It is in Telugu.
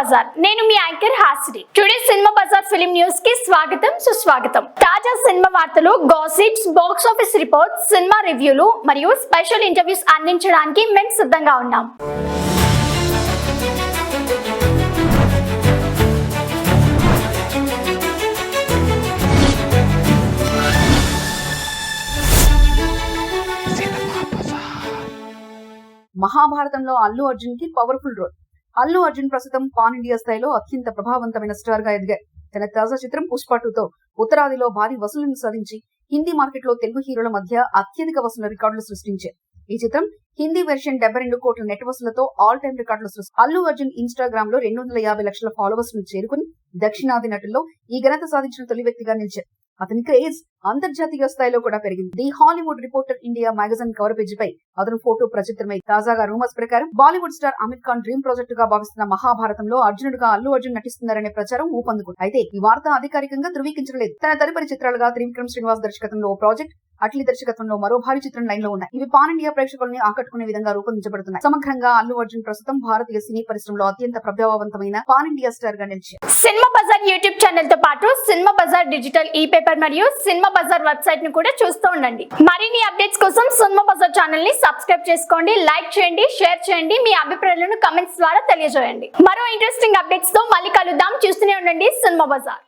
బజార్. నేను మీ anchor Hasini. Today cinema Bazaar film news కి స్వాగతం, సుస్వాగతం. తాజా సినిమా వార్తలు, gossips, box office reports, cinema రివ్యూలు మరియు స్పెషల్ ఇంటర్వ్యూస్ అందించడానికి మేము సిద్ధంగా ఉన్నాం. మహాభారతంలో అల్లు అర్జున్ కి పవర్ఫుల్ రోల్. అల్లు అర్జున్ ప్రస్తుతం పాన్ ఇండియా స్థాయిలో అత్యంత ప్రభావవంతమైన స్టార్ గా ఎదిగారు. తన తాజా చిత్రం పుష్ప 2తో ఉత్తరాదిలో భారీ వసూళ్లను సాధించి హిందీ మార్కెట్ లో తెలుగు హీరోల మధ్య అత్యధిక వసూళ్ల రికార్డులు సృష్టించారు. ఈ చిత్రం హిందీ వెర్షన్ 72 కోట్ల నెట్ వసూళ్లతో ఆల్ టైమ్ రికార్డులు సృష్టి. అల్లు అర్జున్ ఇన్స్టాగ్రామ్ లో 250 లక్షల ఫాలోవర్స్ ను చేరుకుని దక్షిణాది నటుల్లో ఈ ఘనత సాధించిన తొలి వ్యక్తిగా నిలిచారు. అతని క్రేజ్ అంతర్జాతీయ స్థాయిలో కూడా పెరిగింది. The Hollywood reporter India magazine cover పేజీపై అతను ఫోటో ప్రచురితమై తాజాగా రూమర్స్ ప్రకారం Bollywood star Aamir Khan dream project గా భావిస్తున్న మహాభారతంలో అర్జునుడుగా అల్లు అర్జున్ నటిస్తున్నారనే ప్రచారం ఊపందుకుంది. అయితే ఈ వార్త అధికారికంగా ధృవీకరించలేదు. తన తదుపరి చిత్రాలుగా త్రివిక్రమ్ శ్రీనివాస్ దర్శకత్వంలో ఓ ప్రాజెక్ట్, అట్లీ దర్శకత్వంలో మరో భారీ చిత్రం లైన్ లో ఉన్నాయి. ఇవి పాన్ ఇండియా ప్రేక్షకుల్ని ఆకట్టుకునే విధంగా రూపొందించబడుతున్నాయి. సమగ్రంగా అల్లు అర్జున్ ప్రస్తుతం భారతీయ సినీ పరిశ్రమలో అత్యంత ప్రభావవంతమైన పాన్ ఇండియా స్టార్ గా నిలిచారు. సినిమా బజార్ యూట్యూబ్ ఛానల్ తో పాటు సినిమా బజార్ డిజిటల్ ఈ పేపర్ మరియు సినిమా బజార్ వెబ్సైట్ ను కూడా చూస్తూ ఉండండి. మరిన్ని అప్డేట్స్ కోసం సినిమా బజార్ ఛానల్ ని సబ్స్క్రైబ్ చేసుకోండి, లైక్ చేయండి, షేర్ చేయండి, మీ అభిప్రాయాలను కమెంట్స్ ద్వారా తెలియజేయండి. మరో ఇంట్రెస్టింగ్ అప్డేట్స్ తో మళ్ళీ కలుద్దాం. చూస్తూనే ఉండండి సినిమా బజార్.